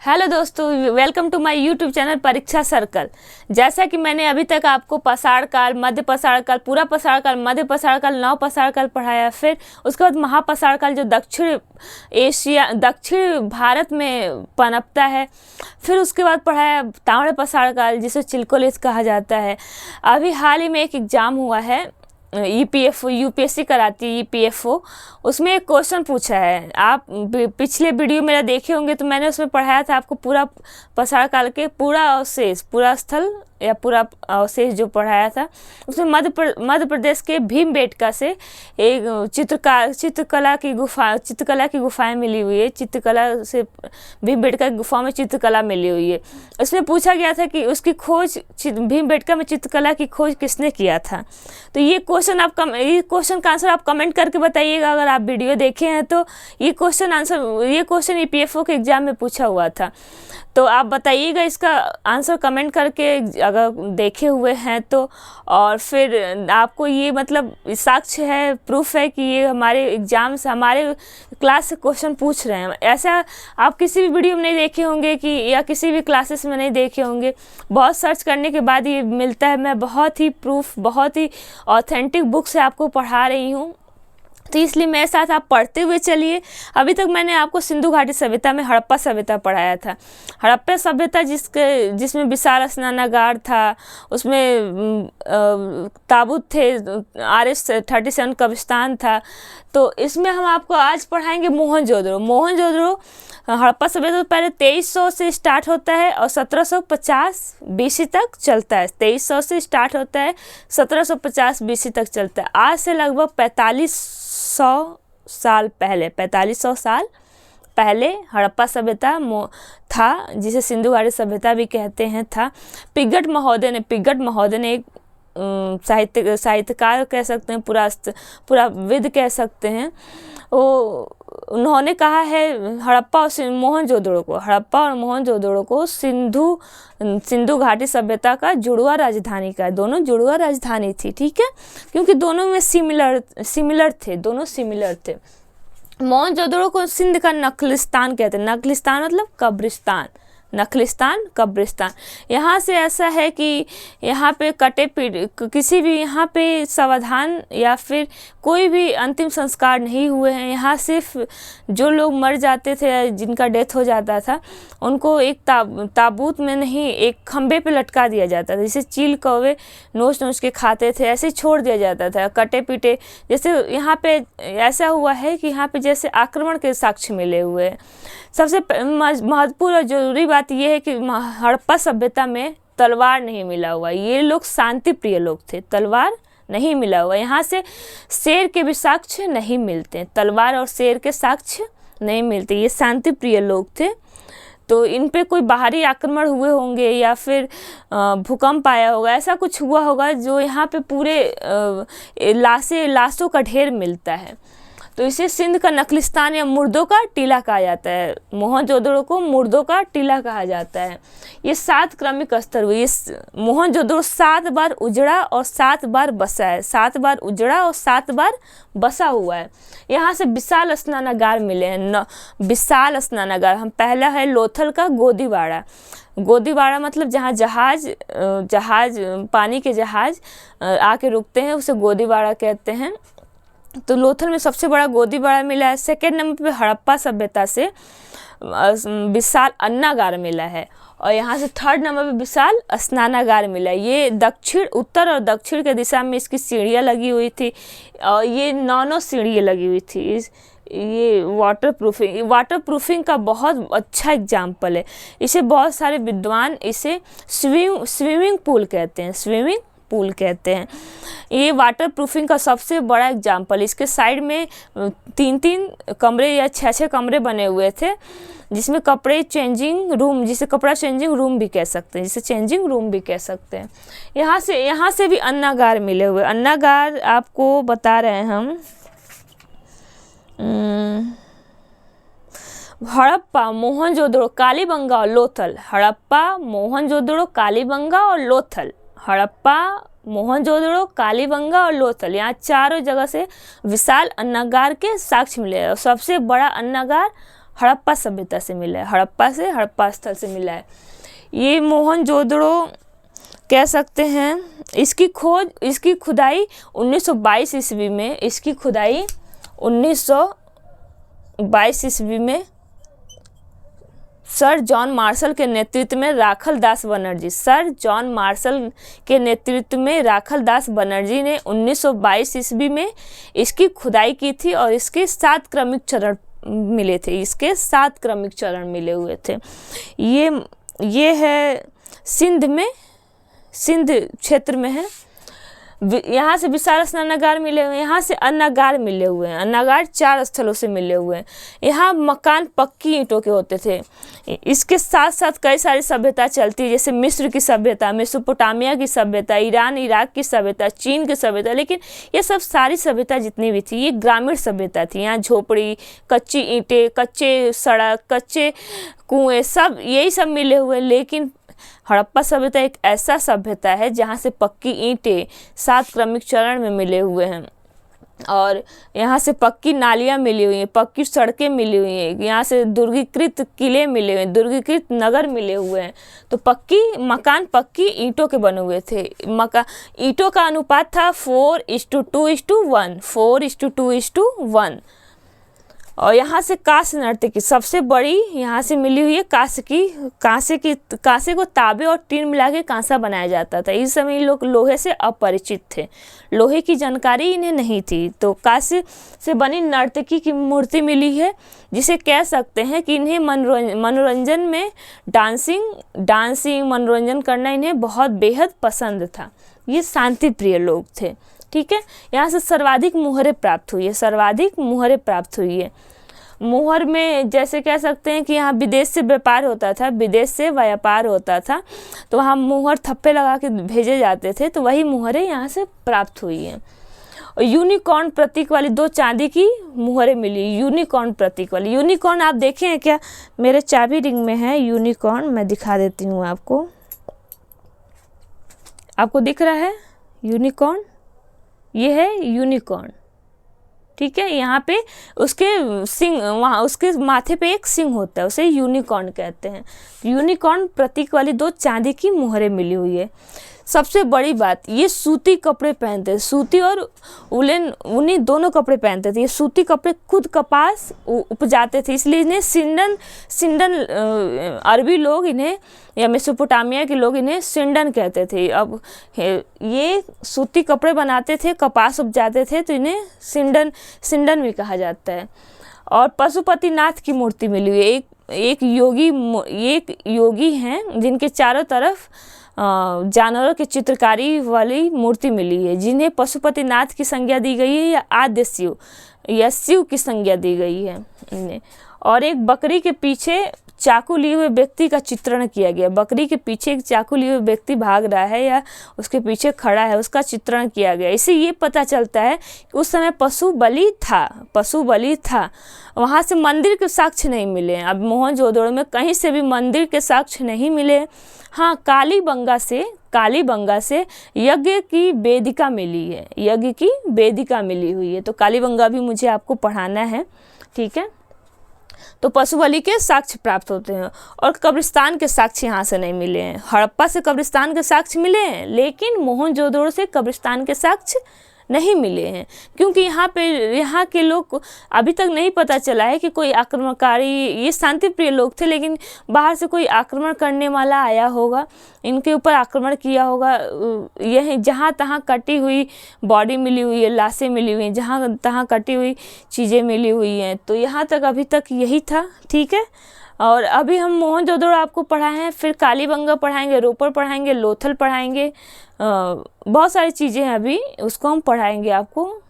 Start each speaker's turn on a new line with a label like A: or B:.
A: Hello दोस्तों, welcome to my YouTube channel Pariksha Circle. जैसा कि मैंने अभी तक आपको पाषाण काल, मध्य पाषाण काल, पूरा पाषाण काल, मध्य पाषाण काल, नव पाषाण काल पढ़ाया। फिर उसके बाद महापाषाण काल जो दक्षिण भारत में पनपता है। फिर उसके बाद पढ़ाया ताम्र पाषाण काल जिसे चिलकोलिथ कहा जाता है। अभी हाल ही में एक एग्ज़ाम हुआ है, ईपीएफओ, यूपीएससी कराती है ईपीएफओ। उसमें एक क्वेश्चन पूछा है, आप पिछले वीडियो मेरा देखे होंगे तो मैंने उसमें पढ़ाया था आपको पूरा पाषाण काल के पूरा अवशेष, पूरा स्थल या पूरा अवशेष जो पढ़ाया था। उसमें मध्य प्रदेश के भीमबेटका से एक चित्रकला की गुफाएं मिली हुई है। चित्रकला से भीमबेटका की गुफा में चित्रकला मिली हुई है। उसमें पूछा गया था कि उसकी खोज, भीमबेटका में चित्रकला की खोज किसने किया था। तो ये क्वेश्चन का आंसर आप कमेंट करके बताइएगा। अगर आप वीडियो देखे हैं तो ये क्वेश्चन ईपीएफओ के एग्जाम में पूछा हुआ था, तो आप बताइएगा इसका आंसर कमेंट करके अगर देखे हुए हैं तो। और फिर आपको ये मतलब साक्ष्य है, प्रूफ है कि ये हमारे एग्जाम से, हमारे क्लास से क्वेश्चन पूछ रहे हैं। ऐसा आप किसी भी वीडियो में नहीं देखे होंगे कि या किसी भी क्लासेस में नहीं देखे होंगे। बहुत सर्च करने के बाद ये मिलता है। मैं बहुत ही ऑथेंटिक बुक से आपको पढ़ा रही हूँ, तो इसलिए मेरे साथ आप पढ़ते हुए चलिए। अभी तक मैंने आपको सिंधु घाटी सभ्यता में हड़प्पा सभ्यता पढ़ाया था। हड़प्पा सभ्यता जिसमें विशाल स्नानागार था, उसमें ताबूत थे, RS-37 कब्रिस्तान था। तो इसमें हम आपको आज पढ़ाएंगे मोहनजोदड़ो। हड़प्पा सभ्यता तो पहले 2300 से स्टार्ट होता है और 1750 BC तक चलता है। 2300 से स्टार्ट होता है, 1750 BC तक चलता है। आज से लगभग 4500 साल पहले हड़प्पा सभ्यता था, जिसे सिंधु घाटी सभ्यता भी कहते हैं, था। पिगट महोदय ने एक साहित्यकार कह सकते हैं, पूरा विद कह सकते हैं। उन्होंने कहा है हड़प्पा और मोहनजोदड़ो को सिंधु घाटी सभ्यता का जुड़वा राजधानी का, दोनों जुड़वा राजधानी थी, ठीक है, क्योंकि दोनों में सिमिलर थे। मोहनजोदड़ो को सिंध का नखलिस्तान कहते हैं। नखलिस्तान मतलब कब्रिस्तान, कब्रिस्तान। यहाँ से ऐसा है कि यहाँ पे किसी भी यहाँ पे सावधान या फिर कोई भी अंतिम संस्कार नहीं हुए हैं। यहाँ सिर्फ जो लोग मर जाते थे, जिनका डेथ हो जाता था, उनको एक ताबूत में नहीं, एक खंबे पे लटका दिया जाता था। जैसे चील कौवे नोच के खाते थे, ऐसे छोड़ दिया जाता था कटे पीटे। जैसे यहाँ पे ऐसा हुआ है कि यहाँ पे जैसे आक्रमण के साक्ष्य मिले हुए हैं। सबसे महत्वपूर्ण और जरूरी बात यह है कि हड़प्पा सभ्यता में तलवार नहीं मिला हुआ। ये लोग शांति प्रिय लोग थे, तलवार नहीं मिला हुआ। यहाँ से शेर के भी साक्ष्य नहीं मिलते, तलवार और शेर के साक्ष्य नहीं मिलते। ये शांति प्रिय लोग थे। तो इन पे कोई बाहरी आक्रमण हुए होंगे या फिर भूकंप आया होगा, ऐसा कुछ हुआ होगा जो यहाँ पे पूरे लाशों का ढेर मिलता है। तो इसे सिंध का नखलिस्तान या मुर्दों का टीला कहा जाता है। मोहनजोदड़ो को मुर्दों का टीला कहा जाता है। ये 7 क्रमिक स्तर हुए। ये मोहनजोदड़ो 7 बार उजड़ा और 7 बार बसा है। 7 बार उजड़ा और 7 बार बसा हुआ है। यहाँ से विशाल स्नानागार मिले हैं। विशाल स्नानागार, हम पहला है लोथल का गोदीवाड़ा मतलब जहाँ जहाज पानी के जहाज आके रुकते हैं, उसे गोदीवाड़ा कहते हैं। तो लोथल में सबसे बड़ा गोदीवाड़ा मिला है। सेकेंड नंबर पे हड़प्पा सभ्यता से विशाल अन्नागार मिला है। और यहाँ से थर्ड नंबर पे विशाल स्नानागार मिला है। ये उत्तर और दक्षिण के दिशा में इसकी सीढ़ियाँ लगी हुई थी और ये 9 सीढ़ियाँ लगी हुई थी। ये वाटर प्रूफिंग का बहुत अच्छा एग्जाम्पल है। इसे बहुत सारे विद्वान इसे स्विमिंग पूल कहते हैं। ये वाटर प्रूफिंग का सबसे बड़ा एग्जाम्पल। इसके साइड में 3 कमरे या 6 कमरे बने हुए थे, जिसमें कपड़ा चेंजिंग रूम भी कह सकते हैं। यहाँ से भी अन्नागार मिले हुए। अन्नागार आपको बता रहे हैं हम। हड़प्पा, मोहनजोदड़ो, कालीबंगा और लोथल। हड़प्पा, मोहनजोदड़ो, कालीबंगा और लोथल। हड़प्पा, मोहनजोदड़ो, कालीबंगा और लोथल, यहाँ चारों जगह से विशाल अन्नागार के साक्ष्य मिले हैं। और सबसे बड़ा अन्नागार हड़प्पा सभ्यता से मिला है, हड़प्पा स्थल से मिला है। ये मोहनजोदड़ो कह सकते हैं, इसकी खुदाई 1922 ईस्वी में, 1922 ईस्वी में सर जॉन मार्शल के नेतृत्व में राखलदास बनर्जी ने 1922 ईस्वी में इसकी खुदाई की थी और इसके 7 क्रमिक चरण मिले हुए थे। ये है सिंध क्षेत्र में है। यहाँ से विशाल स्नानागार मिले हुए हैं, यहाँ से अन्नागार मिले हुए हैं। अन्नागार 4 स्थलों से मिले हुए हैं। यहाँ मकान पक्की ईंटों के होते थे। इसके साथ साथ कई सारी सभ्यता चलती है, जैसे मिस्र की सभ्यता, मेसोपोटामिया की सभ्यता, ईरान इराक की सभ्यता, चीन की सभ्यता। लेकिन ये सब सारी सभ्यता जितनी भी थी, ये ग्रामीण सभ्यता थी। यहाँ झोपड़ी, कच्ची ईंटें, कच्चे सड़क, कच्चे कुएँ, सब यही सब मिले हुए। लेकिन हड़प्पा सभ्यता एक ऐसा सभ्यता है जहाँ से पक्की ईंटें 7 क्रमिक चरण में मिले हुए हैं और यहाँ से पक्की नालियाँ मिली हुई हैं, पक्की सड़कें मिली हुई हैं, यहाँ से दुर्गीकृत किले मिले हुए हैं, दुर्गीकृत नगर मिले हुए हैं। तो मकान पक्की ईंटों के बने हुए थे। ईंटों का अनुपात था 4:2:1। और यहाँ से कांस्य नर्तकी सबसे बड़ी यहाँ से मिली हुई है। कांसे को तांबे और टीन मिला के कांसा बनाया जाता था। इस समय लोग लोहे से अपरिचित थे, लोहे की जानकारी इन्हें नहीं थी। तो कांसे से बनी नर्तकी की मूर्ति मिली है, जिसे कह सकते हैं कि इन्हें मनोरंजन में डांसिंग मनोरंजन करना इन्हें बहुत बेहद पसंद था। ये शांति प्रिय लोग थे। ठीक है, यहाँ से सर्वाधिक मुहरें प्राप्त हुई है। मुहर में जैसे कह सकते हैं कि यहाँ विदेश से व्यापार होता था, तो वहाँ मुहर थप्पे लगा के भेजे जाते थे, तो वही मुहरें यहाँ से प्राप्त हुई हैं। और यूनिकॉर्न प्रतीक वाली 2 चांदी की मुहरें मिली। यूनिकॉर्न आप देखे हैं क्या? मेरे चाबी रिंग में है यूनिकॉर्न, मैं दिखा देती हूँ आपको दिख रहा है यूनिकॉर्न? ये है यूनिकॉर्न। ठीक है, यहाँ पे उसके सिंग, वहाँ उसके माथे पे एक सिंग होता है, उसे यूनिकॉर्न कहते हैं। यूनिकॉर्न प्रतीक वाली 2 चांदी की मुहरें मिली हुई है। सबसे बड़ी बात, ये सूती कपड़े पहनते थे, सूती और उलेन ऊनी दोनों कपड़े पहनते थे। ये सूती कपड़े खुद कपास उपजाते थे, इसलिए इन्हें सिंडन अरबी लोग इन्हें, या मेसोपोटामिया के लोग इन्हें सिंडन कहते थे। अब ये सूती कपड़े बनाते थे, कपास उपजाते थे, तो इन्हें सिंडन भी कहा जाता है। और पशुपतिनाथ की मूर्ति मिली हुई है। एक योगी हैं जिनके चारों तरफ जानवरों की चित्रकारी वाली मूर्ति मिली है, जिन्हें पशुपतिनाथ की संज्ञा दी गई है या आद्य शिव या शिव की संज्ञा दी गई है इन्हें। और एक बकरी के पीछे चाकू लिए हुए व्यक्ति का चित्रण किया गया। बकरी के पीछे एक चाकू लिए हुए व्यक्ति भाग रहा है या उसके पीछे खड़ा है, उसका चित्रण किया गया। इससे ये पता चलता है कि उस समय पशु बलि था। वहाँ से मंदिर के साक्ष्य नहीं मिले। अब मोहनजोदड़ो में कहीं से भी मंदिर के साक्ष्य नहीं मिले। हाँ, कालीबंगा से यज्ञ की वेदिका मिली है, मिली हुई है। तो कालीबंगा भी मुझे आपको पढ़ाना है। ठीक है, तो पशु बलि के साक्ष्य प्राप्त होते हैं। और कब्रिस्तान के साक्ष्य यहाँ से नहीं मिले हैं। हड़प्पा से कब्रिस्तान के साक्ष्य मिले हैं, लेकिन मोहनजोदड़ो से कब्रिस्तान के साक्ष्य नहीं मिले हैं, क्योंकि यहाँ के लोग अभी तक नहीं पता चला है कि कोई आक्रमणकारी, ये शांति प्रिय लोग थे, लेकिन बाहर से कोई आक्रमण करने वाला आया होगा, इनके ऊपर आक्रमण किया होगा। यह जहाँ तहाँ कटी हुई बॉडी मिली हुई है, लाशें मिली हुई हैं, जहाँ तहाँ कटी हुई चीज़ें मिली हुई हैं। तो यहाँ तक अभी तक यही था। ठीक है, और अभी हम मोहनजोदड़ो आपको पढ़ाए हैं, फिर कालीबंगा पढ़ाएंगे, रोपड़ पढ़ाएंगे, लोथल पढ़ाएंगे, बहुत सारी चीज़ें हैं अभी, उसको हम पढ़ाएंगे आपको।